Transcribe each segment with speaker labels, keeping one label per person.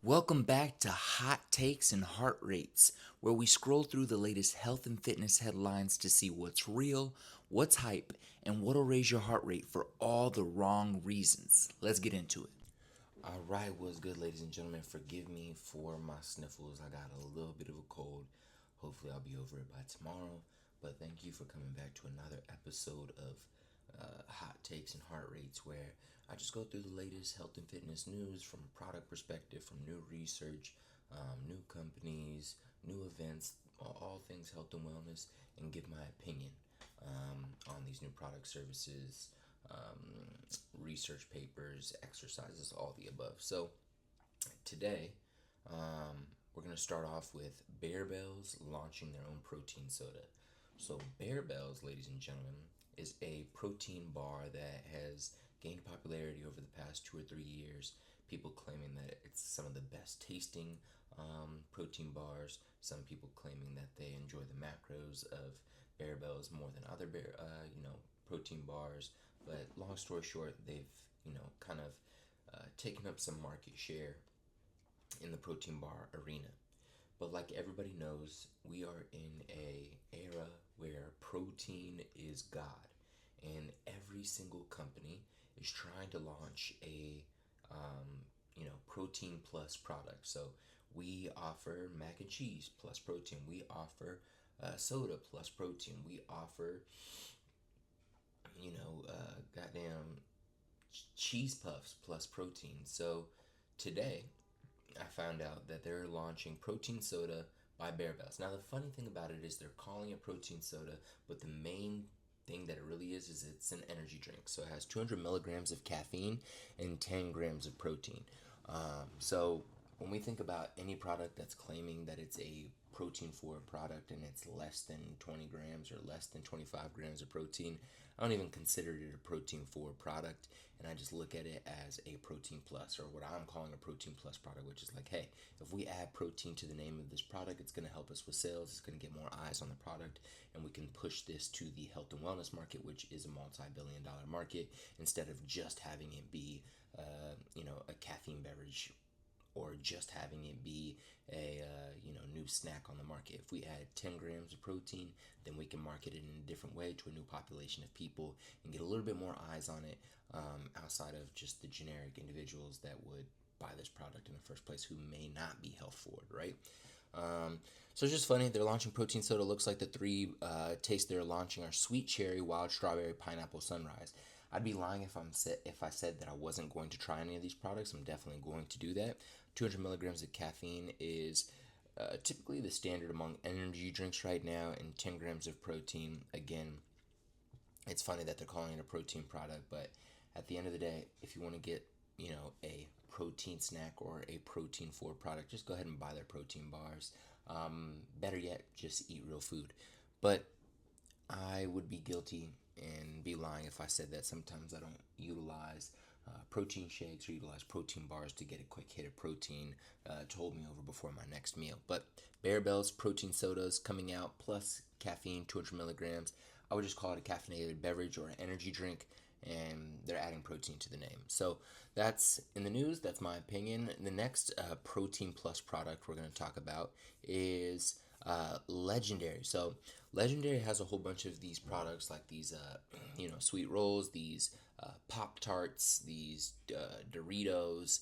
Speaker 1: Welcome back to Hot Takes and Heart Rates, where we scroll through the latest health and fitness headlines to see what's real, what's hype, and what'll raise your heart rate for all the wrong reasons. Let's get into it. Alright, what's good, ladies and gentlemen? Forgive me for my sniffles. I got a little bit of a cold. Hopefully, I'll be over it by tomorrow. But thank you for coming back to another episode of Hot Takes and Heart Rates, where I just go through the latest health and fitness news from a product perspective, from new research, new companies, new events, all things health and wellness, and give my opinion on these new product services, research papers, exercises, all the above. So today, we're going to start off with Bear Bells launching their own protein soda. So, Bear Bells, ladies and gentlemen, is a protein bar that has gained popularity over the past 2 or 3 years. People claiming that it's some of the best tasting protein bars. Some people claiming that they enjoy the macros of Bear Bells more than other protein bars. But long story short, they've kind of taken up some market share in the protein bar arena. But like everybody knows, we are in a era where protein is God, and every single company is trying to launch a protein plus product. So we offer mac and cheese plus protein. We offer soda plus protein. We offer goddamn cheese puffs plus protein. So today I found out that they're launching protein soda by Bear Bells. Now, the funny thing about it is they're calling it protein soda, but the main thing that it really is it's an energy drink. So it has 200 milligrams of caffeine and 10 grams of protein. So when we think about any product that's claiming that it's a protein forward product and it's less than 20 grams or less than 25 grams of protein, I don't even consider it a protein forward product, and I just look at it as a protein plus, or what I'm calling a protein plus product, which is like, hey, if we add protein to the name of this product, it's going to help us with sales, it's going to get more eyes on the product, and we can push this to the health and wellness market, which is a multi-billion-dollar market, instead of just having it be a caffeine beverage, or just having it be a new snack on the market. If we add 10 grams of protein, then we can market it in a different way to a new population of people and get a little bit more eyes on it, outside of just the generic individuals that would buy this product in the first place, who may not be health forward, right? So it's just funny. They're launching protein soda. Looks like the three tastes they're launching are sweet cherry, wild strawberry, pineapple, sunrise. I'd be lying if I said that I wasn't going to try any of these products. I'm definitely going to do that. 200 milligrams of caffeine is typically the standard among energy drinks right now, and 10 grams of protein. Again, it's funny that they're calling it a protein product, but at the end of the day, if you want to get a protein snack or a protein forward product, just go ahead and buy their protein bars. Better yet, just eat real food. But I would be guilty and be lying if I said that sometimes I don't utilize protein shakes or utilize protein bars to get a quick hit of protein to hold me over before my next meal. But Bear Bells protein sodas coming out, plus caffeine, 200 milligrams. I would just call it a caffeinated beverage or an energy drink, and they're adding protein to the name. So that's in the news. That's my opinion. The next protein plus product we're going to talk about is Legendary. So Legendary has a whole bunch of these products, like these sweet rolls, these Pop Tarts, these Doritos,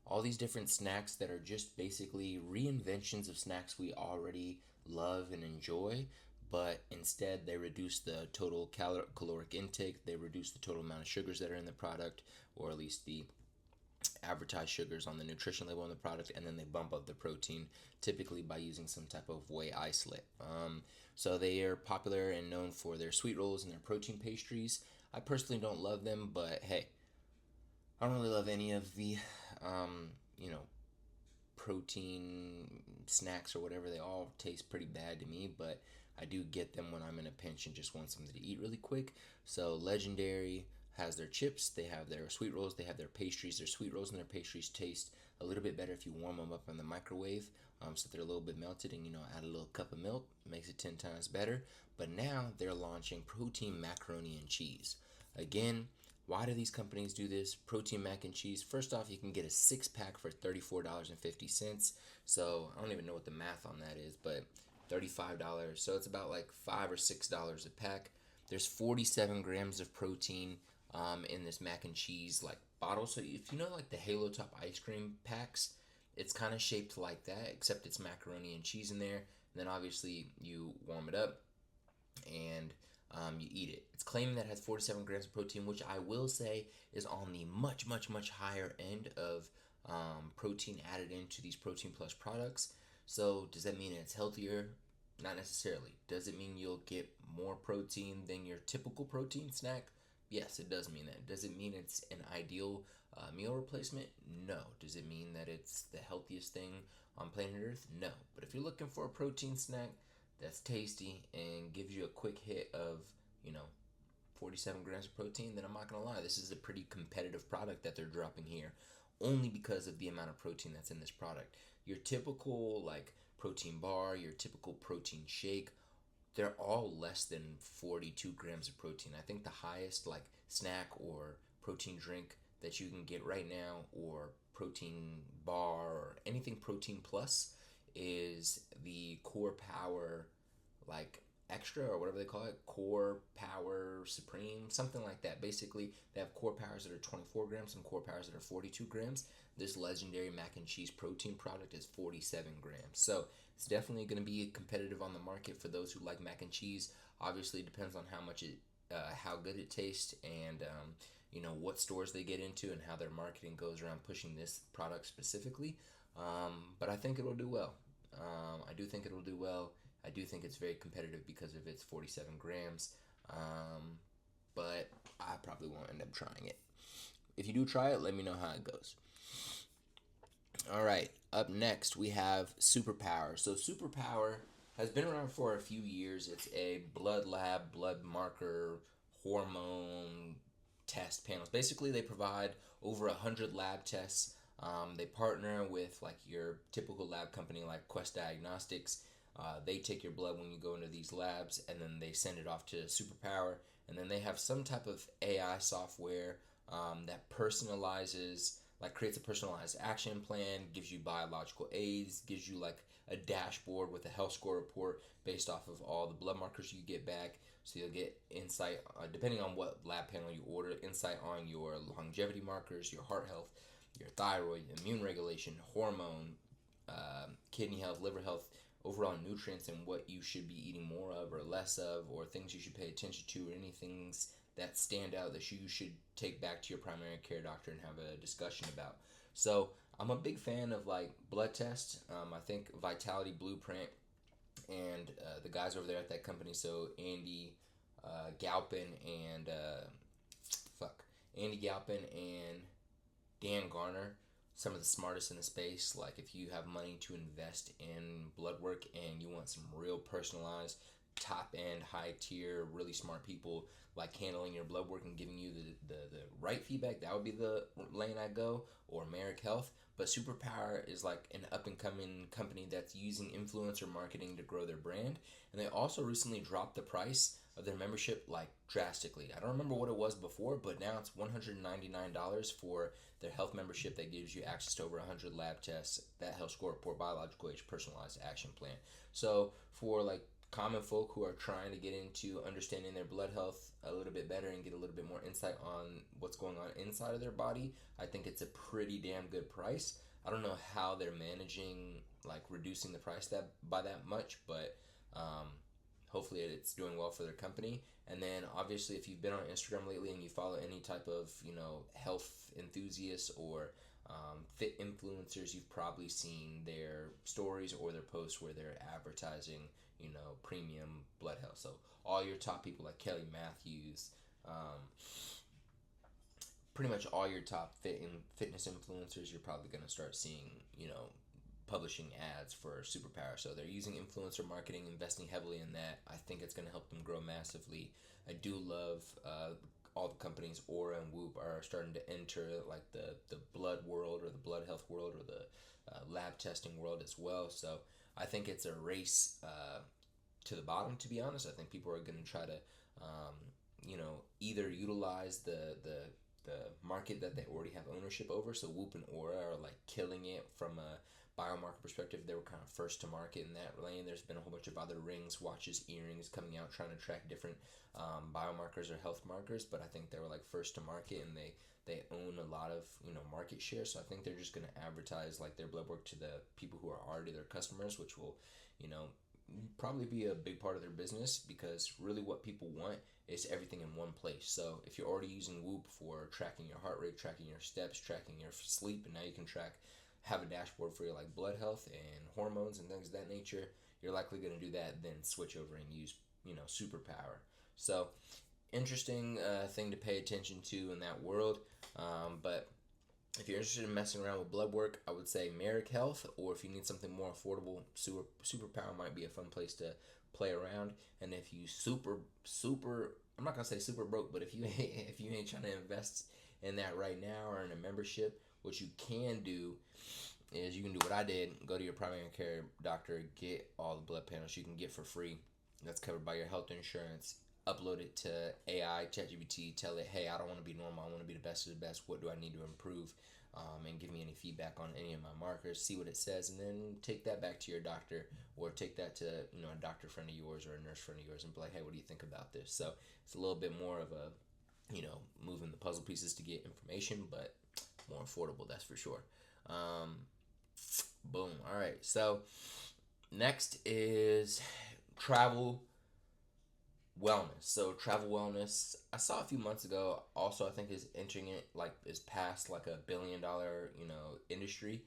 Speaker 1: all these different snacks that are just basically reinventions of snacks we already love and enjoy, but instead they reduce the total caloric intake, they reduce the total amount of sugars that are in the product, or at least the advertised sugars on the nutrition label on the product, and then they bump up the protein, typically by using some type of whey isolate. So they are popular and known for their sweet rolls and their protein pastries. I personally don't love them, but hey, I don't really love any of the, you know, protein snacks or whatever. They all taste pretty bad to me, but I do get them when I'm in a pinch and just want something to eat really quick. So Legendary has their chips, they have their sweet rolls, they have their pastries. Their sweet rolls and their pastries taste a little bit better if you warm them up in the microwave, so they're a little bit melted, and add a little cup of milk, makes it 10 times better. But now they're launching protein macaroni and cheese. Again, Why do these companies do this? Protein mac and cheese. First off, you can get a 6 pack for $34.50. So I don't even know what the math on that is, but $35. So it's about like $5 or $6 a pack. There's 47 grams of protein in this mac and cheese like bottle. So if you know like the Halo Top ice cream packs, it's kind of shaped like that, except it's macaroni and cheese in there. And then obviously you warm it up and you eat it. It's claiming that it has 47 grams of protein, which I will say is on the much, much, much higher end of protein added into these protein plus products. So does that mean it's healthier? Not necessarily. Does it mean you'll get more protein than your typical protein snack? Yes, it does mean that. Does it mean it's an ideal meal replacement? No. Does it mean that it's the healthiest thing on planet Earth? No. But if you're looking for a protein snack that's tasty and gives you a quick hit of, you know, 47 grams of protein, then I'm not going to lie. This is a pretty competitive product that they're dropping here only because of the amount of protein that's in this product. Your typical, like, protein bar, your typical protein shake, they're all less than 42 grams of protein. I think the highest, like, snack or protein drink that you can get right now, or protein bar, or anything protein plus, is the Core Power, like, extra or whatever they call it, Core Power Supreme, something like that. Basically, they have core powers that are 24 grams and core powers that are 42 grams. This legendary mac and cheese protein product is 47 grams. So it's definitely going to be competitive on the market for those who like mac and cheese. Obviously, it depends on how good it tastes, and what stores they get into and how their marketing goes around pushing this product specifically. But I think it'll do well. I do think it'll do well. I do think it's very competitive because of its 47 grams. But I probably won't end up trying it. If you do try it, let me know how it goes. All right, up next we have Superpower. So Superpower has been around for a few years. It's a blood lab, blood marker, hormone test panels. Basically, they provide over 100 lab tests. They partner with like your typical lab company like Quest Diagnostics. They take your blood when you go into these labs, and then they send it off to Superpower, and then they have some type of AI software that personalizes, like creates a personalized action plan, gives you biological aids, gives you like a dashboard with a health score report based off of all the blood markers you get back. So you'll get insight, depending on what lab panel you order, insight on your longevity markers, your heart health, your thyroid, immune regulation, hormone, kidney health, liver health, overall nutrients, and what you should be eating more of or less of, or things you should pay attention to, or any things that stand out that you should take back to your primary care doctor and have a discussion about. So I'm a big fan of like blood tests. I think Vitality Blueprint and the guys over there at that company, so Galpin and Andy Galpin and Dan Garner, some of the smartest in the space. Like if you have money to invest in blood work and you want some real personalized, top end, high tier, really smart people like handling your blood work and giving you the right feedback, that would be the lane I go, or Merrick Health. But Superpower is like an up and coming company that's using influencer marketing to grow their brand. And they also recently dropped the price of their membership like drastically. I don't remember what it was before, but now it's $199 for their health membership that gives you access to over 100 lab tests, that health score report, biological age, personalized action plan. So for like common folk who are trying to get into understanding their blood health a little bit better and get a little bit more insight on what's going on inside of their body, I think it's a pretty damn good price. I don't know how they're managing like reducing the price that by that much, but hopefully it's doing well for their company. And then obviously if you've been on Instagram lately and you follow any type of health enthusiasts or fit influencers, you've probably seen their stories or their posts where they're advertising premium blood health. So all your top people like Kelly Matthews, pretty much all your top fitness influencers, you're probably going to start seeing publishing ads for Superpower. So they're using influencer marketing, investing heavily in that. I think it's going to help them grow massively. I do love all the companies Aura and Whoop are starting to enter like the blood world or the blood health world or the lab testing world as well. So I think it's a race to the bottom, to be honest. I think people are going to try to either utilize the market that they already have ownership over. So Whoop and Aura are like killing it from a biomarker perspective. They were kind of first to market in that lane. There's been a whole bunch of other rings, watches, earrings coming out trying to track different biomarkers or health markers, but I think they were like first to market, and they own a lot of market share. So I think they're just going to advertise like their blood work to the people who are already their customers, which will probably be a big part of their business, because really what people want is everything in one place. So if you're already using Whoop for tracking your heart rate, tracking your steps, tracking your sleep, and now you can have a dashboard for your like blood health and hormones and things of that nature, you're likely going to do that, then switch over and use superpower. So interesting thing to pay attention to in that world. But if you're interested in messing around with blood work, I would say Merrick Health, or if you need something more affordable, Superpower might be a fun place to play around. And if you I'm not gonna say super broke, but if you ain't trying to invest in that right now or in a membership, what you can do is you can do what I did: go to your primary care doctor, get all the blood panels you can get for free. That's covered by your health insurance. Upload it to AI, ChatGPT, tell it, hey, I don't want to be normal, I want to be the best of the best. What do I need to improve? And give me any feedback on any of my markers, see what it says, and then take that back to your doctor, or take that to a doctor friend of yours or a nurse friend of yours and be like, hey, what do you think about this? So it's a little bit more of a, moving the puzzle pieces to get information, but more affordable, that's for sure. Boom. All right. So next is travel wellness. So travel wellness, I saw a few months ago, also I think is entering it, like is past like $1 billion industry,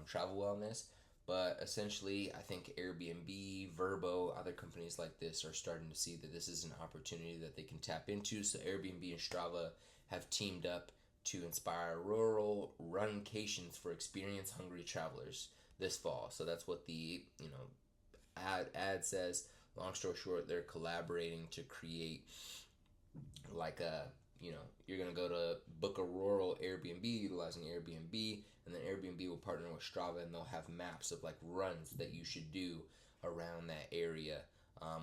Speaker 1: travel wellness. But essentially I think Airbnb, Vrbo, other companies like this are starting to see that this is an opportunity that they can tap into. So Airbnb and Strava have teamed up to inspire rural runcations for experience hungry travelers this fall. So that's what the ad says. Long story short, they're collaborating to create like you're gonna go to book a rural Airbnb utilizing Airbnb, and then Airbnb will partner with Strava, and they'll have maps of like runs that you should do around that area,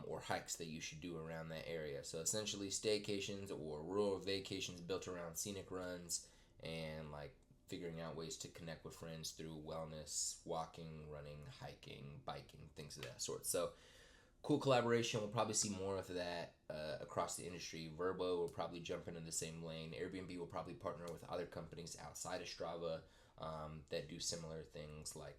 Speaker 1: or hikes that you should do around that area. So essentially staycations or rural vacations built around scenic runs, and like figuring out ways to connect with friends through wellness, walking, running, hiking, biking, things of that sort. So cool collaboration. We'll probably see more of that across the industry. Vrbo will probably jump into the same lane. Airbnb will probably partner with other companies outside of Strava that do similar things. Like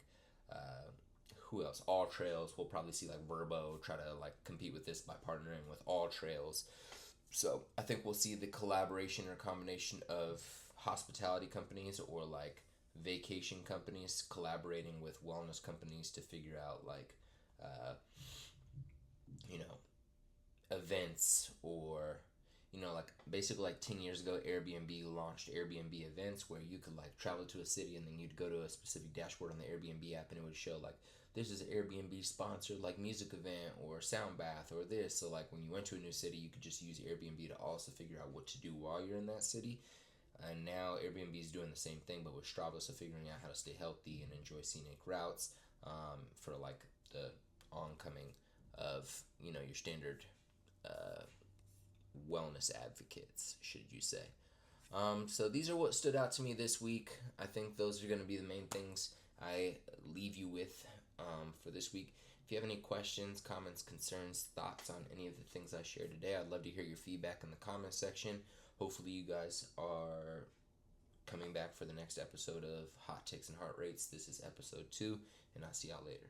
Speaker 1: who else? All Trails. We'll probably see like Vrbo try to like compete with this by partnering with All Trails. So I think we'll see the collaboration or combination of hospitality companies or like vacation companies collaborating with wellness companies to figure out like events, or like basically like 10 years ago Airbnb launched Airbnb events, where you could like travel to a city and then you'd go to a specific dashboard on the Airbnb app and it would show like this is an Airbnb sponsored like music event or sound bath or this. So like when you went to a new city, you could just use Airbnb to also figure out what to do while you're in that city. And now Airbnb is doing the same thing, but with Strava, so figuring out how to stay healthy and enjoy scenic routes for like the oncoming of your standard wellness advocates, should you say. So these are what stood out to me this week. I think those are going to be the main things I leave you with for this week. If you have any questions, comments, concerns, thoughts on any of the things I shared today, I'd love to hear your feedback in the comment section. Hopefully you guys are coming back for the next episode of Hot Ticks and Heart Rates. This is episode 2, and I'll see y'all later.